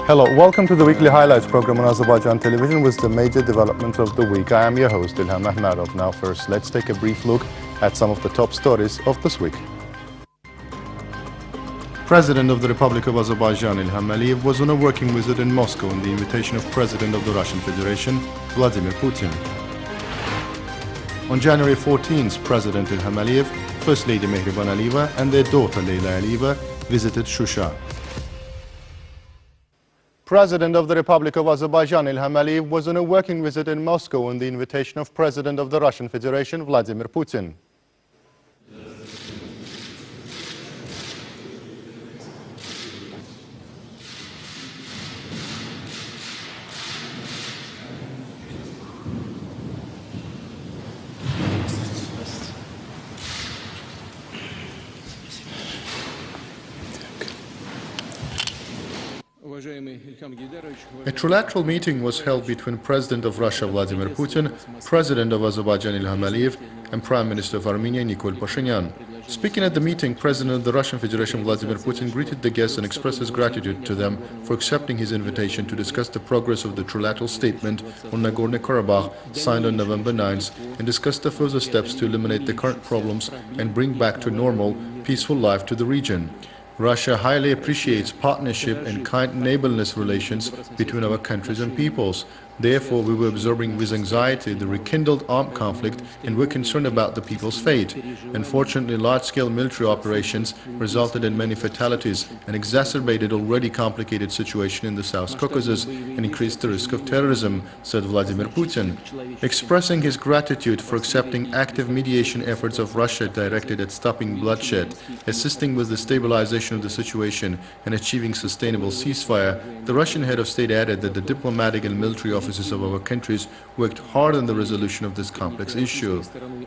Hello, welcome to the weekly highlights program on Azərbaycan Television with the major developments of the week. I am your host, İlham Məmmədov. Now first, let's take a brief look at some of the top stories of this week. President of the Republic of Azerbaijan, İlham Əliyev, was on a working visit in Moscow on the invitation of President of the Russian Federation, Vladimir Putin. On January 14th, President İlham Əliyev, First Lady Mehriban Aliyeva and their daughter Leyla Aliyeva visited Shusha. President of the Republic of Azerbaijan, İlham Əliyev, was on a working visit in Moscow on the invitation of President of the Russian Federation, Vladimir Putin. A trilateral meeting was held between President of Russia Vladimir Putin, President of Azerbaijan İlham Əliyev, and Prime Minister of Armenia Nikol Pashinyan. Speaking at the meeting, President of the Russian Federation Vladimir Putin greeted the guests and expressed his gratitude to them for accepting his invitation to discuss the progress of the trilateral statement on Nagorno-Karabakh signed on November 9th and discuss the further steps to eliminate the current problems and bring back to normal, peaceful life to the region. Russia highly appreciates partnership and kind neighborliness relations between our countries and peoples. Therefore, we were observing with anxiety the rekindled armed conflict and were concerned about the people's fate. Unfortunately, large-scale military operations resulted in many fatalities and exacerbated already complicated situation in the South Caucasus and increased the risk of terrorism, said Vladimir Putin. Expressing his gratitude for accepting active mediation efforts of Russia directed at stopping bloodshed, assisting with the stabilization of the situation and achieving sustainable ceasefire, the Russian head of state added that the diplomatic and military officers of our countries worked hard on the resolution of this complex issue.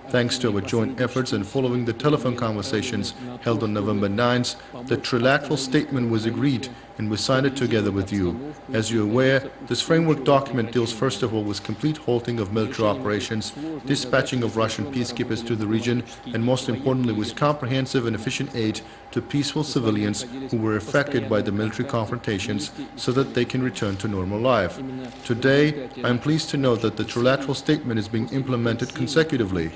Thanks to our joint efforts and following the telephone conversations held on November 9th, the trilateral statement was agreed and we signed it together with you. As you're aware, this framework document deals first of all with complete halting of military operations, dispatching of Russian peacekeepers to the region, and most importantly with comprehensive and efficient aid to peaceful civilians who were affected by the military confrontations so that they can return to normal life. Today, I am pleased to note that the trilateral statement is being implemented consecutively.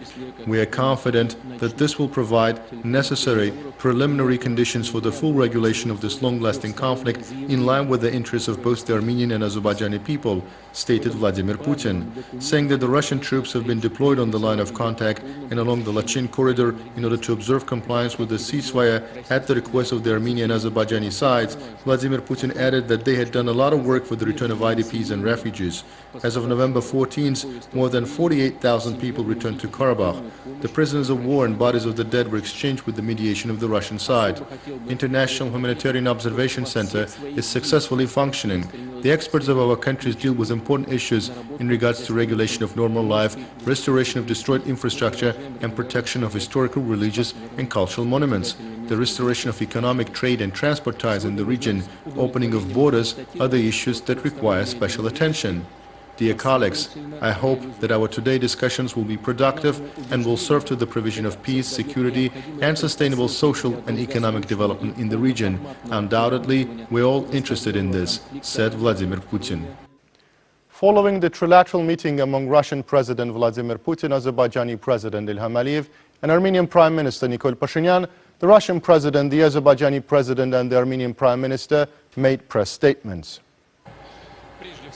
We are confident that this will provide necessary preliminary conditions for the full regulation of this long-lasting conflict in line with the interests of both the Armenian and Azerbaijani people, stated Vladimir Putin, saying that the Russian troops have been deployed on the line of contact and along the Lachin corridor in order to observe compliance with the ceasefire at the request of the Armenian and Azerbaijani sides. Vladimir Putin added that they had done a lot of work for the return of IDPs and refugees. As of November 14th, more than 48,000 people returned to Karabakh. The prisoners of war and bodies of the dead were exchanged with the mediation of the Russian side. International Humanitarian Observation Center is successfully functioning. The experts of our countries deal with important issues in regards to regulation of normal life, restoration of destroyed infrastructure, and protection of historical, religious, and cultural monuments. The restoration of economic, trade, and transport ties in the region, opening of borders, are the issues that require special attention. Dear colleagues, I hope that our today's discussions will be productive and will serve to the provision of peace, security, and sustainable social and economic development in the region. Undoubtedly, we're all interested in this, said Vladimir Putin. Following the trilateral meeting among Russian President Vladimir Putin, Azerbaijani President İlham Əliyev, and Armenian Prime Minister Nikol Pashinyan, the Russian President, the Azerbaijani President, and the Armenian Prime Minister made press statements.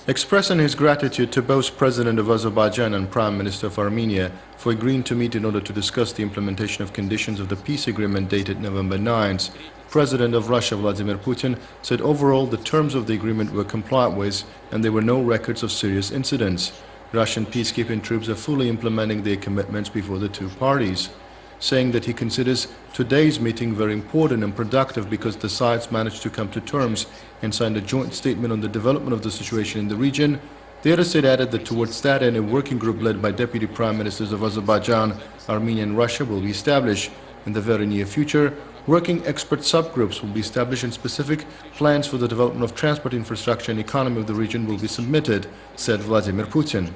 Expressing his gratitude to both President of Azerbaijan and Prime Minister of Armenia for agreeing to meet in order to discuss the implementation of conditions of the peace agreement dated November 9th, President of Russia Vladimir Putin said overall the terms of the agreement were complied with and there were no records of serious incidents. Russian peacekeeping troops are fully implementing their commitments before the two parties, saying that he considers today's meeting very important and productive because the sides managed to come to terms and signed a joint statement on the development of the situation in the region. The other side added that towards that end, a working group led by Deputy Prime Ministers of Azerbaijan, Armenia and Russia will be established. In the very near future, working expert subgroups will be established and specific plans for the development of transport infrastructure and economy of the region will be submitted, said Vladimir Putin.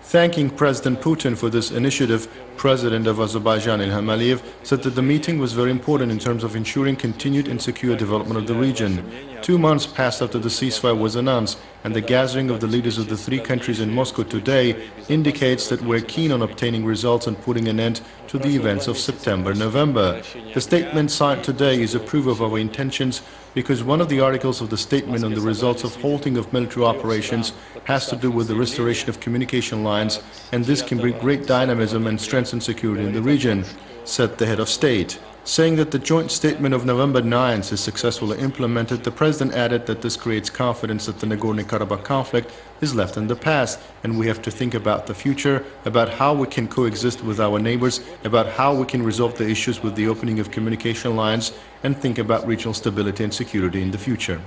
Thanking President Putin for this initiative, President of Azerbaijan Ilham Aliyev said that the meeting was very important in terms of ensuring continued and secure development of the region. 2 months passed after the ceasefire was announced, and the gathering of the leaders of the three countries in Moscow today indicates that we're keen on obtaining results and putting an end to the events of September-November. The statement signed today is a proof of our intentions because one of the articles of the statement on the results of halting of military operations has to do with the restoration of communication lines, and this can bring great dynamism and strengthen security in the region, said the head of state. Saying that the joint statement of November 9th is successfully implemented, the president added that this creates confidence that the Nagorno-Karabakh conflict is left in the past, and we have to think about the future, about how we can coexist with our neighbors, about how we can resolve the issues with the opening of communication lines, and think about regional stability and security in the future.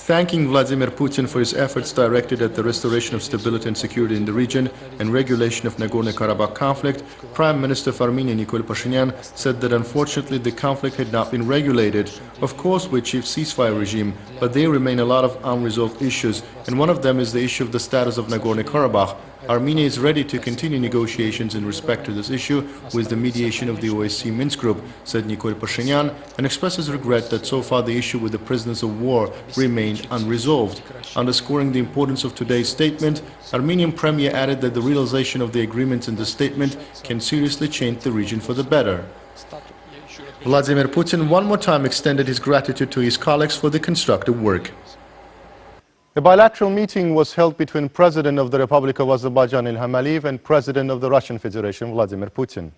Thanking Vladimir Putin for his efforts directed at the restoration of stability and security in the region and regulation of Nagorno-Karabakh conflict, Prime Minister of Armenia Nikol Pashinyan said that unfortunately the conflict had not been regulated. Of course, we achieved ceasefire regime, but there remain a lot of unresolved issues, and one of them is the issue of the status of Nagorno-Karabakh. Armenia is ready to continue negotiations in respect to this issue with the mediation of the OSCE Minsk Group, said Nikol Pashinyan, and expresses regret that so far the issue with the prisoners of war remained unresolved. Underscoring the importance of today's statement, Armenian Premier added that the realization of the agreements in the statement can seriously change the region for the better. Vladimir Putin one more time extended his gratitude to his colleagues for the constructive work. A bilateral meeting was held between President of the Republic of Azerbaijan Ilham Aliyev and President of the Russian Federation Vladimir Putin.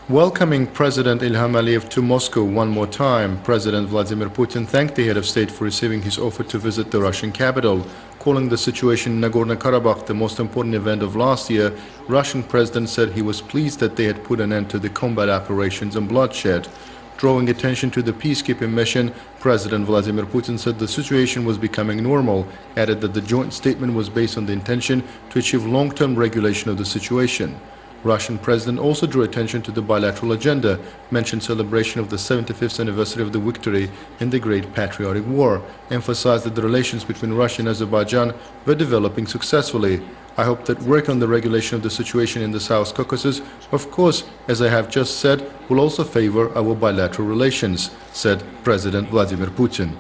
Welcoming President Ilham Aliyev to Moscow one more time, President Vladimir Putin thanked the head of state for receiving his offer to visit the Russian capital. Calling the situation in Nagorno-Karabakh the most important event of last year, Russian President said he was pleased that they had put an end to the combat operations and bloodshed. Drawing attention to the peacekeeping mission, President Vladimir Putin said the situation was becoming normal, added that the joint statement was based on the intention to achieve long-term regulation of the situation. Russian President also drew attention to the bilateral agenda, mentioned celebration of the 75th anniversary of the victory in the Great Patriotic War, emphasized that the relations between Russia and Azerbaijan were developing successfully. I hope that work on the regulation of the situation in the South Caucasus, of course, as I have just said, will also favor our bilateral relations, said President Vladimir Putin.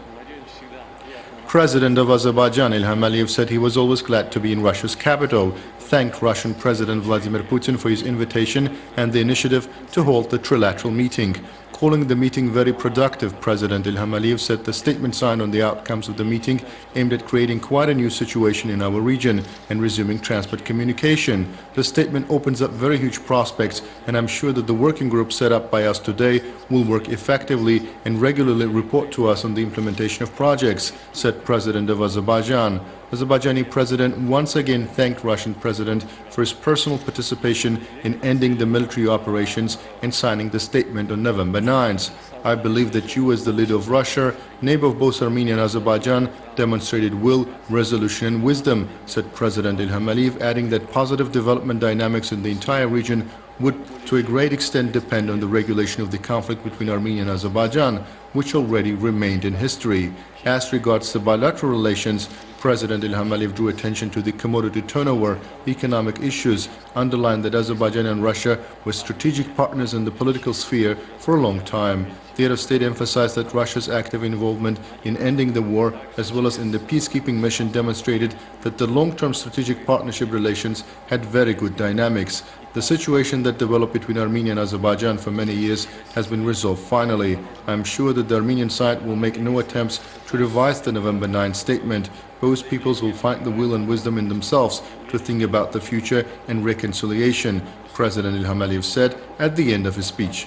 President of Azerbaijan Ilham Aliyev said he was always glad to be in Russia's capital, thanked Russian President Vladimir Putin for his invitation and the initiative to hold the trilateral meeting. Calling the meeting very productive, President Ilham Aliyev said the statement signed on the outcomes of the meeting aimed at creating quite a new situation in our region and resuming transport communication. The statement opens up very huge prospects, and I'm sure that the working group set up by us today will work effectively and regularly report to us on the implementation of projects, said President of Azerbaijan. Azerbaijani President once again thanked Russian President for his personal participation in ending the military operations and signing the statement on November 9th. I believe that you, as the leader of Russia, neighbor of both Armenia and Azerbaijan, demonstrated will, resolution and wisdom, said President Ilham Aliyev, adding that positive development dynamics in the entire region would to a great extent depend on the regulation of the conflict between Armenia and Azerbaijan, which already remained in history. As regards to bilateral relations, President Ilham Aliyev drew attention to the commodity turnover, economic issues, underlined that Azerbaijan and Russia were strategic partners in the political sphere for a long time. The head of state emphasized that Russia's active involvement in ending the war as well as in the peacekeeping mission demonstrated that the long-term strategic partnership relations had very good dynamics. The situation that developed between Armenia and Azerbaijan for many years has been resolved finally. I am sure that the Armenian side will make no attempts to revise the November 9 statement. Both peoples will find the will and wisdom in themselves to think about the future and reconciliation, President Ilham Aliyev said at the end of his speech.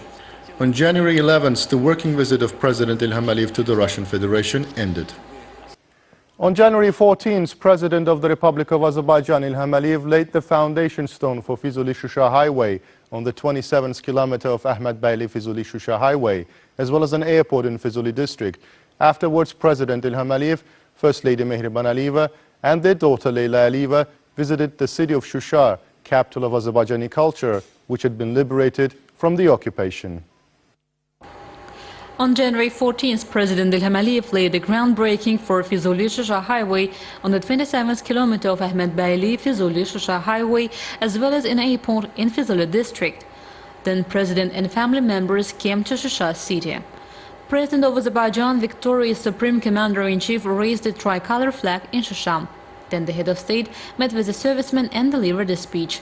On January 11th, the working visit of President Ilham Aliyev to the Russian Federation ended. On January 14th, President of the Republic of Azerbaijan Ilham Aliyev laid the foundation stone for Füzuli-Şuşa Highway on the 27th kilometer of Ahmed Beyli-Füzuli-Şuşa Highway, as well as an airport in Füzuli district. Afterwards, President Ilham Aliyev, First Lady Mehriban Aliyeva, and their daughter Leyla Aliyeva visited the city of Şuşa, capital of Azerbaijani culture, which had been liberated from the occupation. On January 14th, President İlham Aliyev laid the groundbreaking for Füzuli-Şuşa Highway on the 27th kilometer of Ahmedbeyli-Füzuli-Şuşa Highway, as well as in a port in Füzuli district. Then President and family members came to Şuşa city. President of Azerbaijan, victorious Supreme Commander-in-Chief, raised the tricolor flag in Şuşa. Then the head of state met with the servicemen and delivered a speech.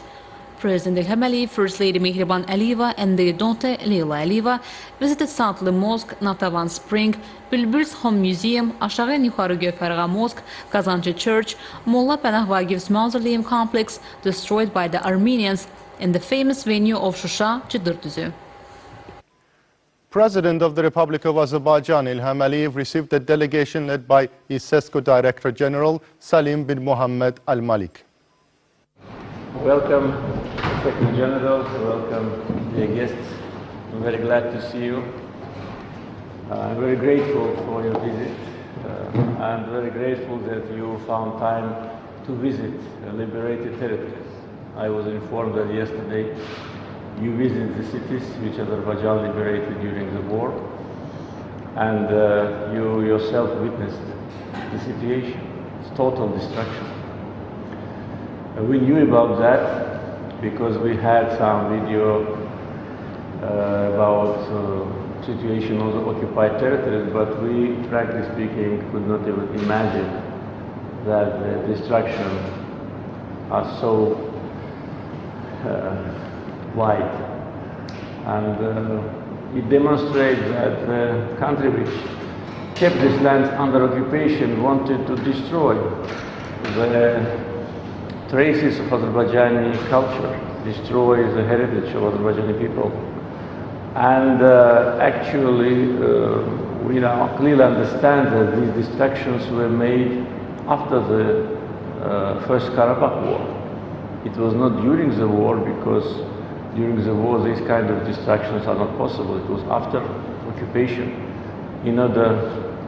President İlham Aliyev, First Lady Mehriban Aliyeva and their daughter Leyla Aliyeva visited Satlı Mosque, Natavan Spring, Bülbül's Home Museum, Aşağı Yukarı Göferğa Mosque, Kazancı Church, Molla Pənah Vagif's Mausoleum Complex, destroyed by the Armenians, and the famous venue of Şuşa, Cıdırdüzü. President of the Republic of Azerbaijan, İlham Aliyev, received a delegation led by his SESCO Director General, Salim bin Mohammed Al-Malik. Welcome, Secretary General, welcome, dear guests. I'm very glad to see you. I'm very grateful for your visit. I'm very grateful that you found time to visit liberated territories. I was informed that yesterday you visited the cities which Azerbaijan liberated during the war, and you yourself witnessed the situation. It's total destruction. We knew about that because we had some video about situation on the occupied territories, but we, frankly speaking, could not even imagine that the destruction are so wide. And it demonstrates that the country which kept this land under occupation wanted to destroy the traces of Azerbaijani culture, destroy the heritage of Azerbaijani people. And actually, we now clearly understand that these destructions were made after the First Karabakh War. It was not during the war, because during the war these kind of destructions are not possible. It was after occupation, in order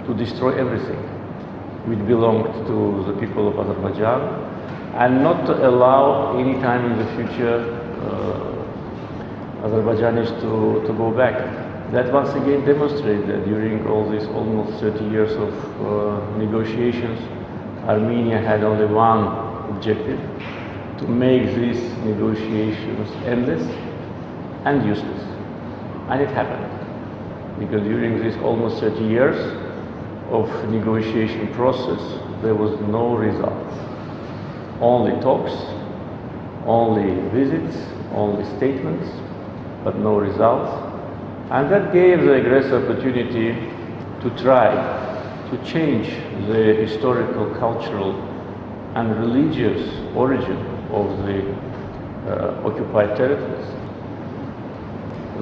to destroy everything which belonged to the people of Azerbaijan, and not to allow any time in the future Azerbaijanis to go back. That once again demonstrates that during all these almost 30 years of negotiations, Armenia had only one objective: to make these negotiations endless and useless. And it happened, because during these almost 30 years of negotiation process, there was no result. Only talks, only visits, only statements, but no results. And that gave the aggressor opportunity to try to change the historical, cultural and religious origin of the occupied territories.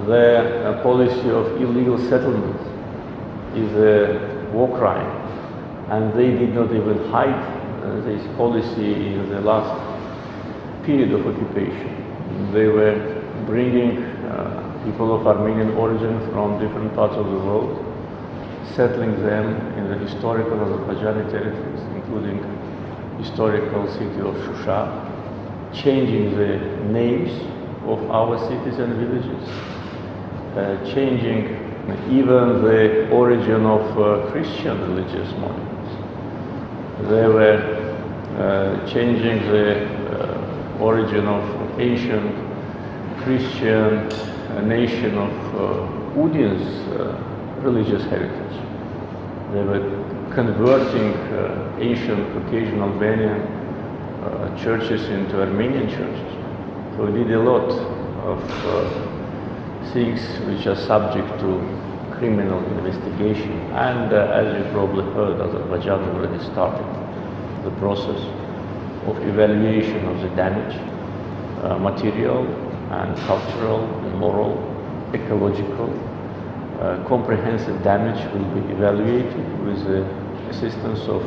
The policy of illegal settlements is a war crime, and they did not even hide this policy in the last period of occupation. They were bringing people of Armenian origin from different parts of the world, settling them in the historical Azerbaijani territories, including historical city of Şuşa, changing the names of our cities and villages, changing even the origin of Christian religious monuments. They were changing the origin of ancient Christian nation of Udin's religious heritage. They were converting ancient Caucasian Albanian churches into Armenian churches. So we did a lot of things which are subject to criminal investigation, and as you probably heard, Azerbaijan already started the process of evaluation of the damage, material and cultural, and moral, ecological. Comprehensive damage will be evaluated with the assistance of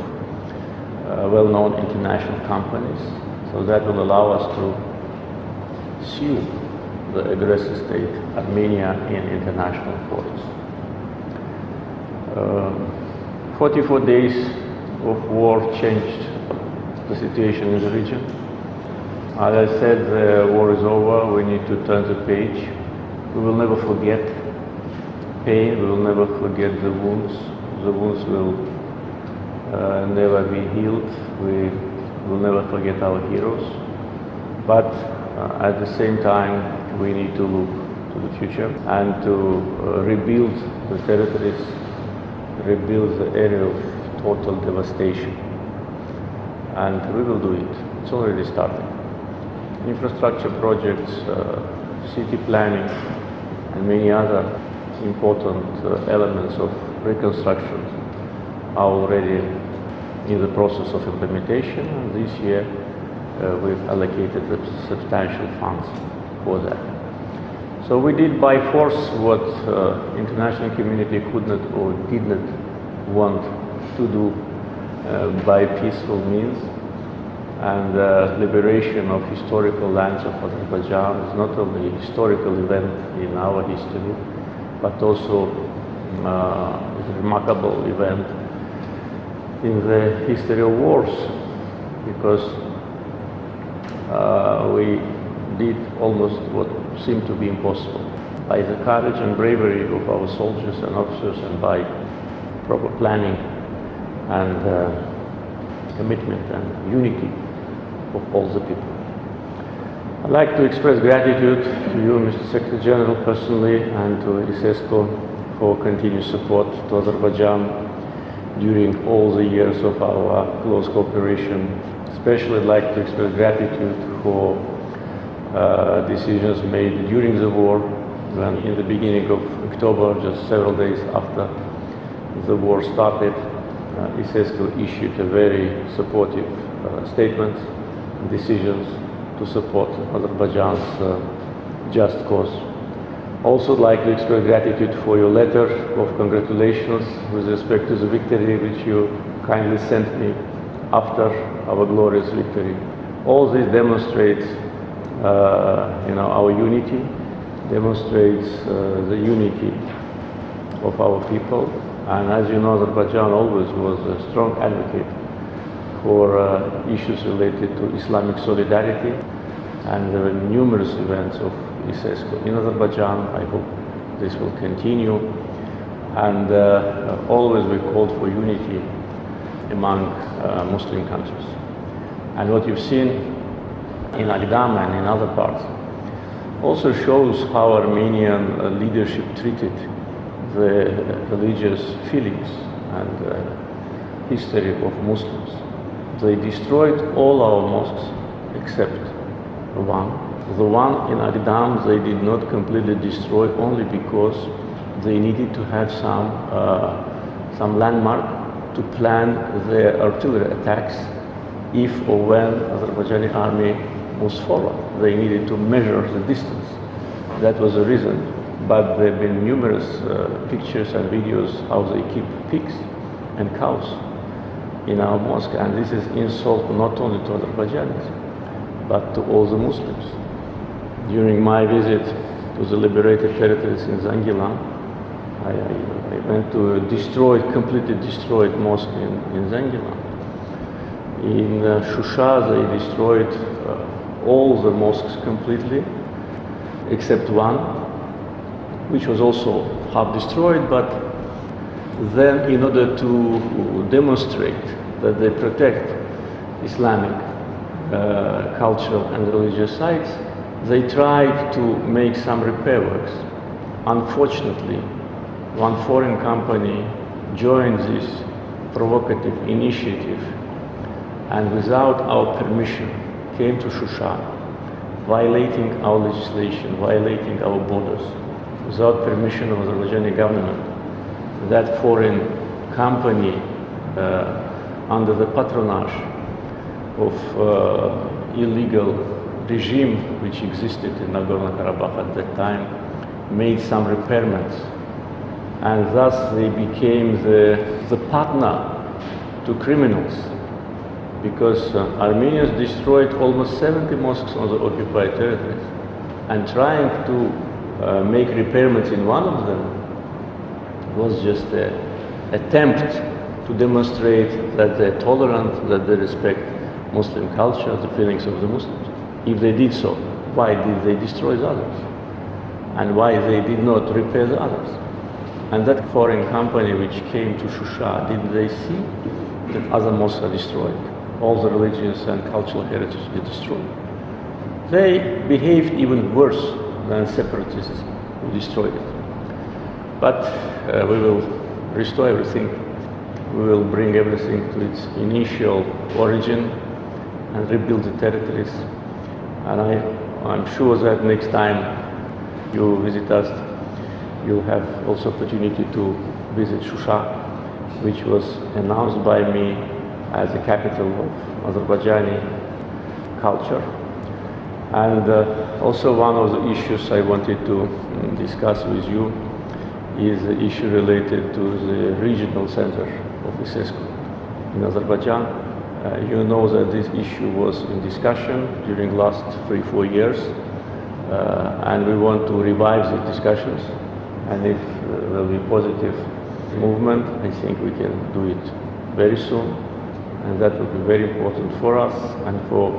well-known international companies, so that will allow us to sue the aggressor state, Armenia, in international courts. 44 days of war changed the situation in the region. As I said, the war is over, we need to turn the page. We will never forget pain, we will never forget the wounds. The wounds will never be healed. We will never forget our heroes. But at the same time, we need to look to the future and to rebuild the territories, rebuild the area of total devastation. And we will do it. It's already starting. Infrastructure projects, city planning, and many other important elements of reconstruction are already in the process of implementation, and this year we've allocated substantial funds for that. So we did by force what international community could not or did not want to do by peaceful means. And liberation of historical lands of Azerbaijan is not only a historical event in our history, but also a remarkable event in the history of wars, because we did almost what seemed to be impossible. By the courage and bravery of our soldiers and officers, and by proper planning and commitment and unity of all the people. I'd like to express gratitude to you, Mr. Secretary General, personally, and to ISESCO for continued support to Azerbaijan during all the years of our close cooperation. Especially I'd like to express gratitude for decisions made during the war, when in the beginning of October, just several days after the war started, ISESCO issued a very supportive statement, decisions to support Azerbaijan's just cause. Also, I'd like to express gratitude for your letter of congratulations with respect to the victory which you kindly sent me after our glorious victory. All this demonstrates our unity, demonstrates the unity of our people. And as you know, Azerbaijan always was a strong advocate for issues related to Islamic solidarity, and there were numerous events of ISESCO in Azerbaijan. I hope this will continue, and always we called for unity among Muslim countries. And what you've seen in Agdam and in other parts also shows how Armenian leadership treated the religious feelings and history of Muslims. They destroyed all our mosques except one. The one in Agdam they did not completely destroy, only because they needed to have some landmark to plan their artillery attacks if or when Azerbaijani army was forward. They needed to measure the distance. That was the reason. But there have been numerous pictures and videos how they keep pigs and cows in our mosque, and this is insult not only to Azerbaijanis, but to all the Muslims. During my visit to the liberated territories in Zangilan, I went to a completely destroyed mosque in Zangilan. In Shusha, they destroyed all the mosques completely, except one, which was also half destroyed, but then in order to demonstrate that they protect Islamic cultural and religious sites, they tried to make some repair works. Unfortunately, one foreign company joined this provocative initiative and without our permission came to Shusha, violating our legislation, violating our borders, without permission of the Azerbaijani government. That foreign company, under the patronage of illegal regime which existed in Nagorno-Karabakh at that time, made some repairments, and thus they became the partner to criminals, because Armenians destroyed almost 70 mosques on the occupied territories, and trying to make repairments in one of them was just an attempt to demonstrate that they're tolerant, that they respect Muslim culture, the feelings of the Muslims. if they did so, why did they destroy the others? And why they did not repair the others? And that foreign company which came to Shusha, did they see that other mosques are destroyed? All the religions and cultural heritage is destroyed. They behaved even worse than separatists who destroyed it. But we will restore everything. We will bring everything to its initial origin and rebuild the territories. And I'm sure that next time you visit us, you'll have also opportunity to visit Shusha, which was announced by me as the capital of Azerbaijani culture. And also one of the issues I wanted to discuss with you is the issue related to the regional center of ISESCO in Azerbaijan. You know that this issue was in discussion during the last 3-4 years, and we want to revive the discussions. And if there will be positive movement, I think we can do it very soon, and that will be very important for us and for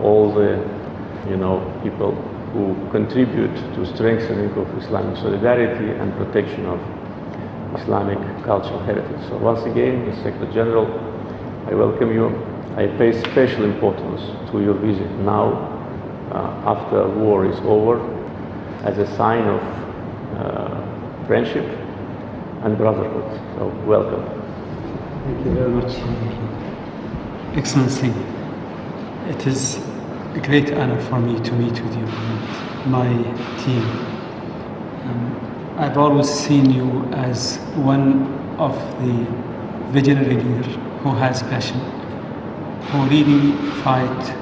all the people who contribute to strengthening of Islamic solidarity and protection of Islamic cultural heritage. So once again, Mr. Secretary General, I welcome you. I pay special importance to your visit now, after war is over, as a sign of friendship and brotherhood. So welcome. Thank you very much, Excellency. It is a great honor for me to meet with you and my team. I've always seen you as one of the visionary leaders who has passion, who really fight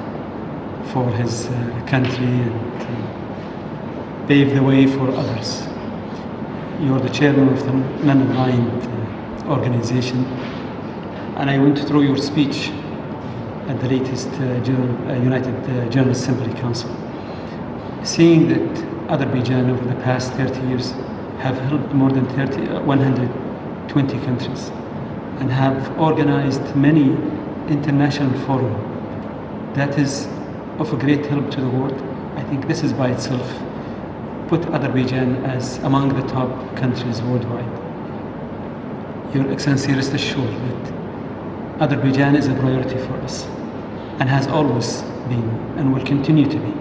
for his country and pave the way for others. You're the chairman of the non-aligned organization, and I went through your speech at the latest United General Assembly Council, seeing that Azerbaijan over the past 30 years have helped more than 120 countries and have organized many international forums. That is of a great help to the world. I think this is by itself put Azerbaijan as among the top countries worldwide. Your Excellency, rest assured that Azerbaijan is a priority for us and has always been and will continue to be.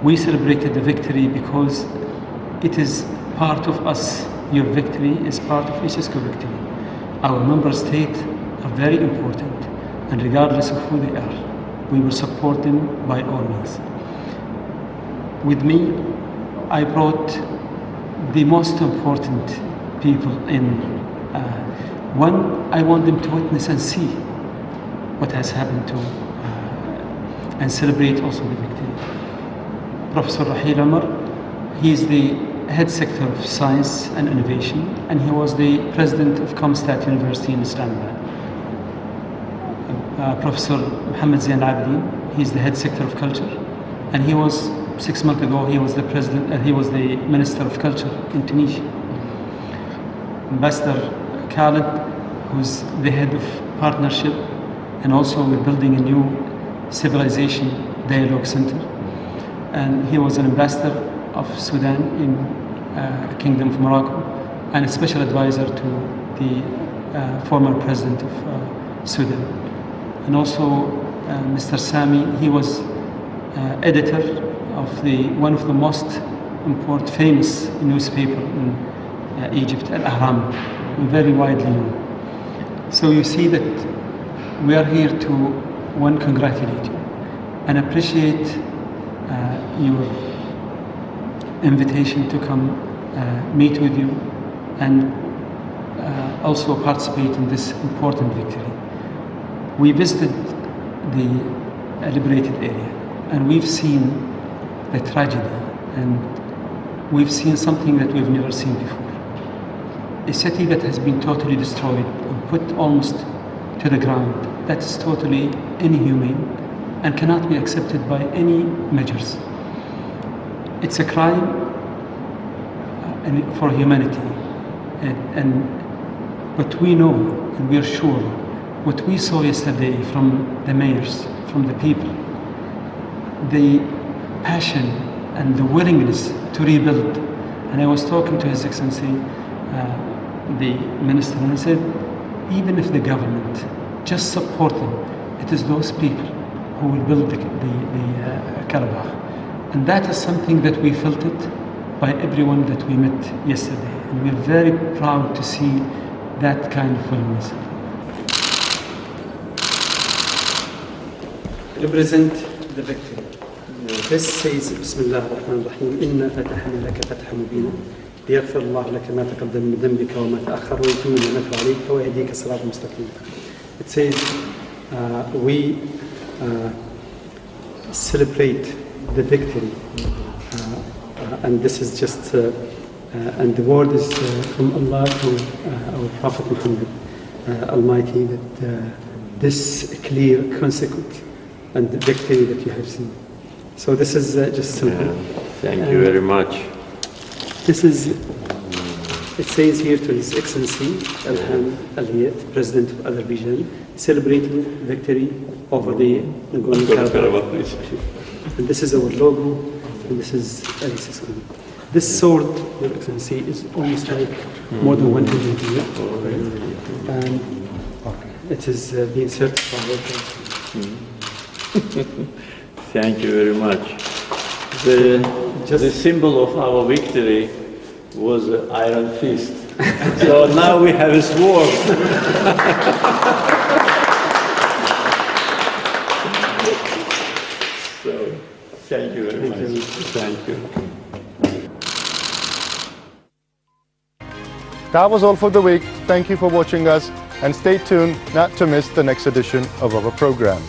We celebrated the victory because it is part of us. Your victory is part of ISESCO victory. Our member states are very important, and regardless of who they are, we will support them by all means. With me, I brought the most important people in. One, I want them to witness and see what has happened to and celebrate also the victory. Professor Rahil Omar, he is the head sector of science and innovation, and he was the president of Comstat University in Islamabad. Professor Mohammed Zain Abidin, he is the head sector of culture, and he was 6 months ago, he was the president, he was the Minister of Culture in Tunisia. Ambassador Khaled, who's the head of partnership, and also we're building a new civilization dialogue center. And he was an ambassador of Sudan in Kingdom of Morocco, and a special advisor to the former president of Sudan. And also Mr. Sami, he was editor of one of the most important, famous newspaper in Egypt, Al-Ahram, very widely known. So you see that we are here to, one, congratulate you and appreciate your invitation to come meet with you and also participate in this important victory. We visited the liberated area, and we've seen the tragedy, and we've seen something that we've never seen before. A city that has been totally destroyed and put almost to the ground, that is totally inhumane and cannot be accepted by any measures. It's a crime for humanity, but we know and we are sure what we saw yesterday from the mayors, from the people, the passion and the willingness to rebuild. And I was talking to His Excellency, the Minister, and I said, even if the government just support them, it is those people who will build the Karabakh. And that is something that we felt it by everyone that we met yesterday. And we're very proud to see that kind of willingness. Represent the victory. This says, Bismillah ar-Rahman ar-Rahim, Inna fatahna laka fathan mubina, liyaghfir Allah laka ma taqaddama min dhanbika wa ma ta'akhkhara wa yutimma ni'matahu 'alayka wa yahdika siratan mustaqima. It says, we celebrate the victory, and this is just, and the word is from Allah to our Prophet Muhammad Almighty, that this clear consequence and the victory that you have seen. So this is just simple. Yeah. Thank you very much. This is, it says here to His Excellency Ilham Aliyat, President of Azerbaijan, celebrating victory over the Nagorno-Karabakh. And this is our logo, and this is Alice's. This sword, Your Excellency, is almost like more than 100 years, and it is being certified. Thank you very much. The symbol of our victory was an iron fist. So now we have a sword. So thank you very much. Thank you. That was all for the week. Thank you for watching us, and stay tuned not to miss the next edition of our program.